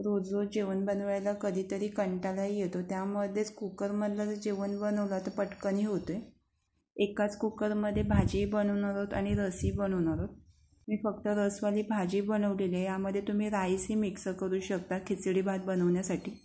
रोज रोज जेवण बनवायला कधीतरी कंटाळाही येतो, त्यामध्येच कुकरमधलं जर जेवण बनवलं तर पटकनही होतं आहे. एकाच कुकरमध्ये भाजी बनवणार आहोत आणि रसही बनवणार आहोत. मी फक्त रसवाली भाजी बनवलेली आहे. यामध्ये तुम्ही राईसही मिक्स करू शकता खिचडी भात बनवण्यासाठी.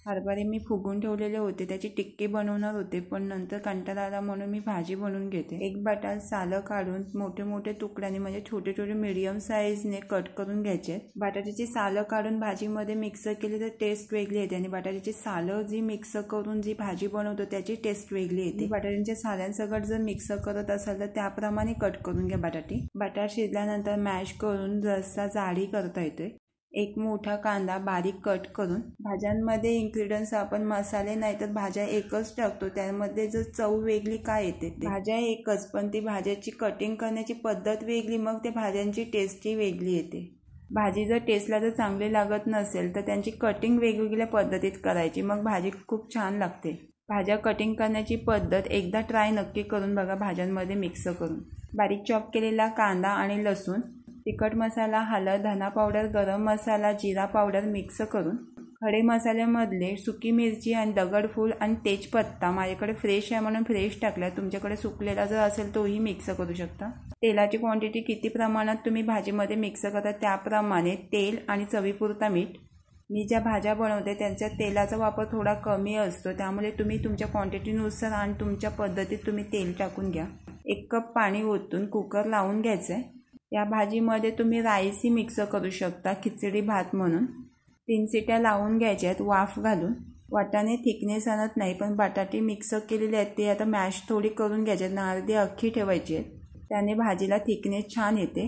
हरभरे मी फुगून ठेवलेले होते, त्याची टिक्के बनवणार होते, पण नंतर कंटाळा आला म्हणून मी भाजी बनवून घेते. एक बटाटा सालं काढून मोठे मोठे तुकड्याने म्हणजे छोटे छोटे मीडियम साईजने कट करून घ्यायचे. बटाट्याची सालं काढून भाजीमध्ये मिक्स केली तर टेस्ट वेगळी येते आणि बटाट्याची सालं जी मिक्स करून जी भाजी बनवतो त्याची टेस्ट वेगळी येते. बटाट्यांच्या साल्यांसकट जर मिक्स करत असाल तर त्याप्रमाणे कट करून घ्या बटाटा शिजल्यानंतर मॅश करून रस्सा जाडी करता येते. एक मोठा कांदा बारीक कट करून. भाज्यांमध्ये इन्ग्रेडियंट्स आपण मसाले नाही तर भाज्या एकच टाकतो, त्यामध्ये जर चव वेगळी काय येते. भाज्या एकच पण ती भाज्याची कटिंग करण्याची पद्धत वेगळी, मग त्या भाज्यांची टेस्टही वेगळी येते. भाजी जर टेस्टला जर चांगली लागत नसेल तर त्यांची कटिंग वेगवेगळ्या पद्धतीत करायची, मग भाजी खूप छान लागते. भाज्या कटिंग करण्याची पद्धत एकदा ट्राय नक्की करून बघा भाज्यांमध्ये मिक्स करून. बारीक चॉप केलेला कांदा आणि लसूण, तिखट मसाला, हळद, धना पावडर, गरम मसाला, जिरा पावडर मिक्स करून. खडे मसाल्यामधले सुकी मिरची आणि दगडफूल आणि तेजपत्ता माझ्याकडे फ्रेश आहे म्हणून फ्रेश टाकला. तुमच्याकडे सुकलेला जर असेल तोही मिक्स करू शकता. तेलाची क्वांटिटी किती प्रमाणात तुम्ही भाजीमध्ये मिक्स करता त्याप्रमाणे तेल आणि चवीपुरता मीठ. मी ज्या भाज्या बनवते त्यांच्या तेलाचा वापर थोडा कमी असतो, त्यामुळे तुम्ही तुमच्या क्वांटिटीनुसार आणि तुमच्या पद्धतीत तुम्ही तेल टाकून घ्या. 1 कप पाणी ओतून कुकर लावून घ्यायचं आहे. या भाजीमध्ये तुम्ही राईसही मिक्स करू शकता खिचडी भात म्हणून. 3 शिट्या लावून घ्यायच्या आहेत वाफ घालून. वाटाणे थिकनेस आणत नाही, पण बटाटे मिक्स केलेले आहेत ते आता मॅश थोडी करून घ्यायचे आहेत ना, अर्धी अख्खी ठेवायची आहेत, त्याने भाजीला थिकनेस छान येते.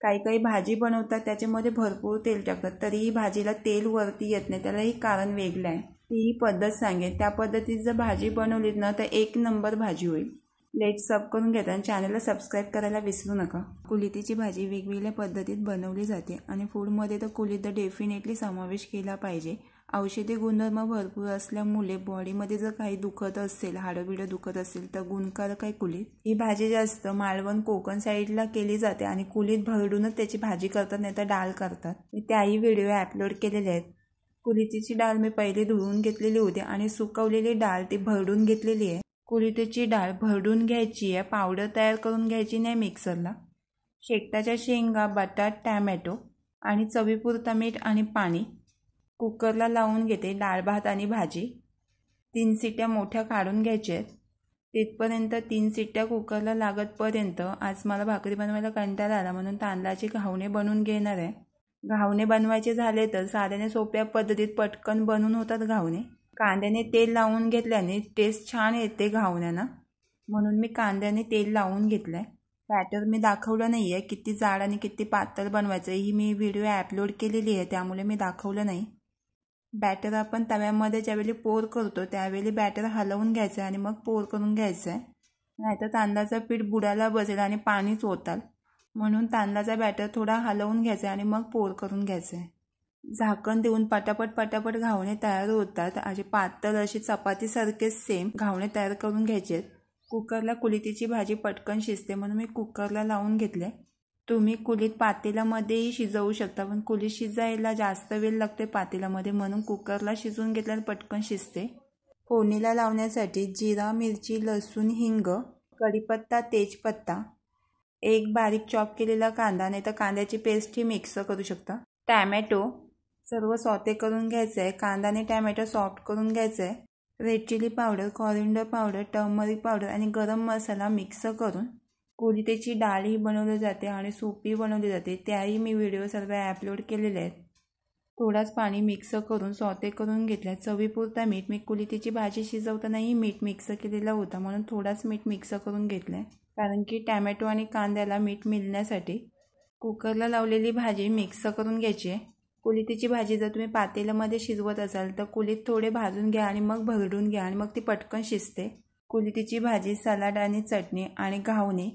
काही भाजी बनवतात त्याच्यामध्ये भरपूर तेल टाकतात, तरीही भाजीला तेल वरती येत नाही, त्यालाही कारण वेगळं आहे. तीही पद्धत सांगेन, त्या पद्धतीत जर भाजी बनवलीत ना तर 1 नंबर भाजी होईल. लेट सब करून घेता आणि चॅनलला सबस्क्राईब करायला विसरू नका. कुलितीची भाजी वेगवेगळ्या पद्धतीत बनवली जाते आणि फूडमध्ये तर कुलीत तर डेफिनेटली समावेश केला पाहिजे. औषधी गुणधर्म भरपूर असल्यामुळे बॉडीमध्ये जर काही दुखत असेल, हाडं दुखत असेल तर गुणकारक आहे कुलीत. ही भाजी जास्त मालवण कोकण साईडला केली जाते आणि कुलीत भरडूनच त्याची भाजी करतात, नाही तर डाळ करतात. मी त्याही व्हिडिओ अपलोड केलेले आहेत. कुलितीची डाळ मी पहिले धुवून घेतलेली होती आणि सुकवलेली डाळ ती भरडून घेतलेली आहे. कुलितीची डाळ भरडून घ्यायची आहे, पावडर तयार करून घ्यायची नाही मिक्सरला. शेकटाच्या शेंगा, बटाट, टॅमॅटो आणि चवीपुरता मीठ आणि पाणी. कुकरला लावून घेते डाळ भात आणि भाजी. 3 शिट्या मोठ्या काढून घ्यायच्या आहेत. तिथपर्यंत 3 शिट्या कुकरला लागतपर्यंत आज मला भाकरी बनवायला कंटाळा आला म्हणून तांदळाचे घावणे बनवून घेणार आहे. घावणे बनवायचे झाले तर साध्याने सोप्या पद्धतीत पटकन बनवून होतात घावणे. कांद्याने तेल लावून घेतल्याने टेस्ट छान येते घावण्याना, म्हणून मी कांद्याने तेल लावून घेतलं आहे. बॅटर मी दाखवलं नाही आहे, किती जाड आणि किती पातळ बनवायचं ही मी व्हिडिओ अपलोड केलेली आहे, त्यामुळे मी दाखवलं नाही. बॅटर आपण तव्यामध्ये ज्यावेळी पोर करतो त्यावेळी बॅटर हलवून घ्यायचं आणि मग पोर करून घ्यायचं आहे, नाहीतर तांदळाचं पीठ बुडाला बसेल आणि पाणीच ओताल, म्हणून तांदळाचा बॅटर थोडा हलवून घ्यायचा आणि मग पोर करून घ्यायचं आहे. झाकण देऊन पटापट घावणे तयार होतात. असे पातळ अशी चपातीसारखे सेम घावणे तयार करून घ्यायचे आहेत. कुकरला कुलितीची भाजी पटकन शिजते म्हणून मी कुकरला लावून घेतले. तुम्ही कुलीत पातेल्यामध्येही शिजवू शकता, पण कुलीत शिजायला जास्त वेळ लागते पातेल्यामध्ये, म्हणून कुकरला शिजवून घेतल्यावर पटकन शिजते. फोडणीला लावण्यासाठी जिरा, मिरची, लसूण, हिंग, कढीपत्ता, तेजपत्ता, 1 बारीक चॉप केलेला कांदा, नाही तर कांद्याची पेस्टही मिक्स करू शकता. टॅमॅटो सर्व सॉते करून घ्यायचं आहे. कांदा आणि टॅमॅटो सॉफ्ट करून घ्यायचं आहे. Red chilli powder, coriander powder, turmeric powder आणि गरम मसाला मिक्स करून. कुलितीची डाळही बनवली जाते आणि सूपही बनवली जाते, त्याही मी व्हिडिओ सर्व अपलोड केलेले आहेत. थोडाच पाणी मिक्स करून सॉते करून घेतलं. चवीपुरता मीठ. मी कुलितीची भाजी शिजवतानाही मीठ मिक्स केलेला होता म्हणून थोडाच मीठ मिक्स करून घेतलं आहे, कारण की टॅमॅटो आणि कांद्याला मीठ मिळण्यासाठी. कुकरला लावलेली भाजी मिक्स करून घ्यायची आहे. कुलितीची भाजी जर तुम्ही पातेल्यामध्ये शिजवत असाल तर कुलीत थोडे भाजून घ्या आणि मग भरडून घ्या आणि मग ती पटकन शिजते. कुलितीची भाजी, सलाड आणि चटणी आणि घावणे.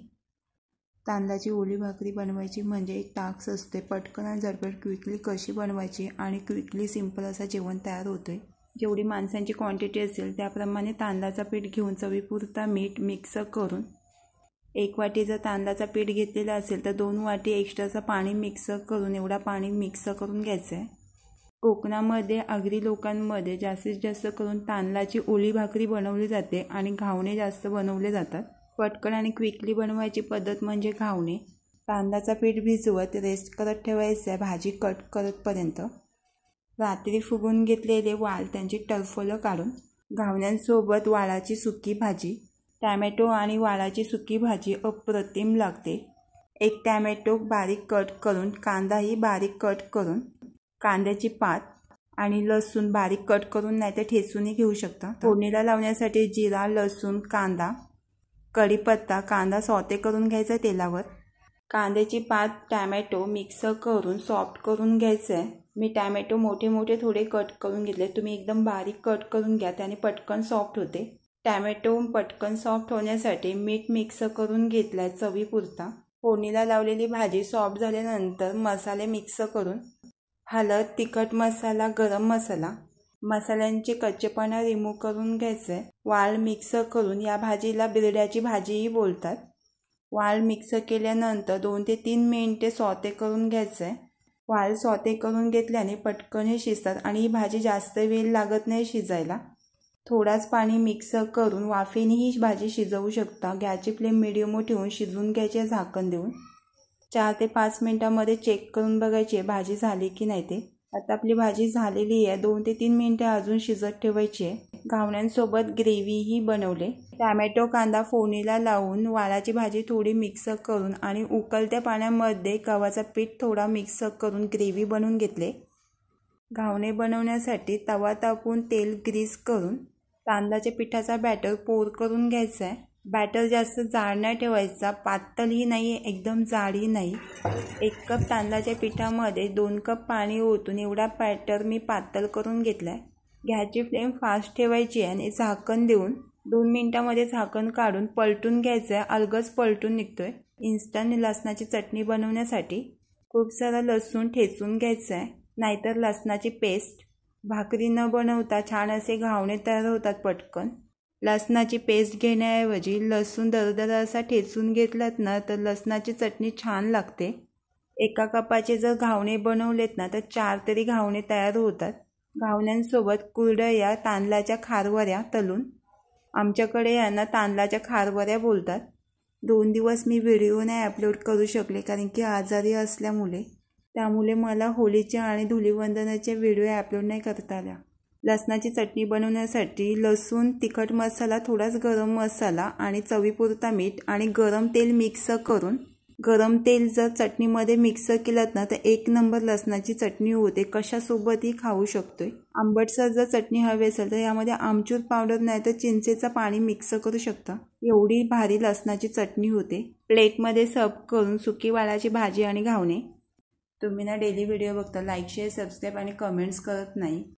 तांदळाची ओली भाकरी बनवायची म्हणजे एक टास्क असते. पटकन आणि झटपट क्विकली कशी बनवायची आणि क्विकली सिंपल असं जेवण तयार होतंय. जेवढी माणसांची क्वांटिटी असेल त्याप्रमाणे तांदळाचं पीठ घेऊन चवीपुरता मीठ मिक्स करून. 1 वाटी जर तांदळाचं पीठ घेतलेलं असेल तर 2 वाटी एक्स्ट्राचं पाणी मिक्स करून एवढा पाणी मिक्स करून घ्यायचं आहे. कोकणामध्ये आगरी लोकांमध्ये जास्तीत जास्त करून तांदळाची ओली भाकरी बनवली जाते आणि घावणे जास्त बनवले जातात। पटकन आणि क्विकली बनवायची पद्धत म्हणजे घावणे। तांदळाचा पीठ भिजवत रेस्ट करत ठेवायचं आहे भाजी कट करतपर्यंत। रात्री फुगून घेतलेले वाल त्यांची टरफलं काढून घावण्यांसोबत वालाची सुकी भाजी, टॅमॅटो आणि वालाची सुकी भाजी अप्रतिम लागते। एक टॅमॅटो बारीक कट करून, कांदाही बारीक कट करून, कांद्याची पात आणि लसूण बारीक कट करून नाहीतर ठेचूनही घेऊ शकता। फोडणीला लावण्यासाठी जिरा, लसूण, कांदा, कढीपत्ता, कांदा सॉटे करून घ्यायचा तेलावर। कांद्याची पात, टॅमॅटो मिक्स करून सॉफ्ट करून घ्यायचं आहे। मी टॅमॅटो मोठे मोठे थोडे कट करून घेतले, तुम्ही एकदम बारीक कट करून घ्या, त्याने पटकन सॉफ्ट होते। टॅमॅटो पटकन सॉफ्ट होण्यासाठी मीठ मिक्स करून घेतलाय चवीपुरता। फोडणीला लावलेली भाजी सॉफ्ट झाल्यानंतर मसाले मिक्स करून हळद, तिखट मसाला, गरम मसाला, मसाल्यांचे कच्चेपणा रिमूव्ह करून घ्यायचे। वाल मिक्स करून, या भाजीला बिरड्याची भाजीही बोलतात। वाल मिक्स केल्यानंतर 2 ते 3 मिनिटे सॉटे करून घ्यायचे। वाल सॉटे करून घेतल्याने पटकन हे शिजतात आणि ही भाजी जास्त वेळ लागत नाही शिजायला। थोडाच पाणी मिक्स करून वाफेने ही भाजी शिजवू शकता। गॅसची फ्लेम मीडियम ठेवून शिजवून घ्यायचे झाकण देऊन। 4 ते 5 मिनिटांमध्ये चेक करून बघायची भाजी झाली की नाही ते। आता आपली भाजी झालेली आहे। 2 ते 3 मिनिटे अजून शिजत ठेवायची आहे। घावण्यांसोबत ग्रेव्हीही बनवले। टॅमॅटो, कांदा फोडणीला लावून वालाची भाजी थोडी मिक्स करून आणि उकळत्या पाण्यामध्ये गव्हाचा पीठ थोडा मिक्स करून ग्रेव्ही बनवून घेतले। घावणे बनवण्यासाठी तवा तापवून तेल ग्रीस करून तांदळाच्या पिठाचा बॅटर पोर करून घ्यायचा आहे। बॅटर जास्त जाड नाही ठेवायचा, पातळही नाही एकदम जाडही नाही। 1 कप तांदळाच्या पिठामध्ये 2 कप पाणी ओतून एवढा बॅटर मी पातळ करून घेतलाय। गॅसची फ्लेम फास्ट ठेवायची आणि झाकण देऊन 2 मिनिटांमध्ये झाकण काढून पलटून घ्यायचं आहे। अलगद पलटून निघतोय। इन्स्टंट लसणाची चटणी बनवण्यासाठी खूप सारा लसूण ठेचून घ्यायचा आहे, नाहीतर लसणाची पेस्ट। भाकरी न बनवता छान असे घावणे तयार होतात पटकन। लसणाची पेस्ट घेण्याऐवजी लसूण दरदरा असा ठेचून घेतलात ना तर लसणाची चटणी छान लागते। 1 कपाचे जर घावणे बनवलेत ना तर 4 तरी घावणे तयार होतात। घावण्यांसोबत कुरडया, तांदळाच्या खारवऱ्या तळून, आमच्याकडे यांना तांदळाच्या खारवऱ्या बोलतात। 2 दिवस मी व्हिडिओ नाही अपलोड करू शकले कारण की आजारी असल्यामुळे, त्यामुळे मला होळीचे आणि धुलीवंदनाचे व्हिडिओ अपलोड नाही करता आल्या। लसणाची चटणी बनवण्यासाठी लसूण, तिखट मसाला, थोडाच गरम मसाला आणि चवीपुरता मीठ आणि गरम तेल मिक्स करून, गरम तेल जर चटणीमध्ये मिक्स केलं ना तर 1 नंबर लसणाची चटणी होते। कशासोबतही खाऊ शकतोय। आंबटसर जर चटणी हवी असेल तर यामध्ये आमचूर पावडर नाही तर चिंचेचं पाणी मिक्स करू शकता। एवढी भारी लसणाची चटणी होते। प्लेटमध्ये सर्व करून सुकी वालाची भाजी आणि घावणे। तुम्ही ना डेली व्हिडिओ बघता, लाईक, शेअर, सबस्क्राईब आणि कमेंट्स करत नाही।